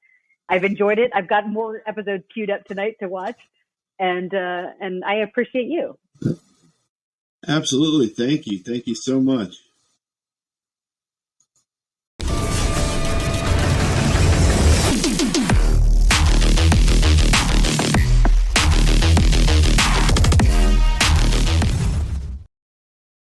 S2: I've enjoyed it. I've got more episodes queued up tonight to watch, and I appreciate you.
S1: Absolutely. Thank you. Thank you so much.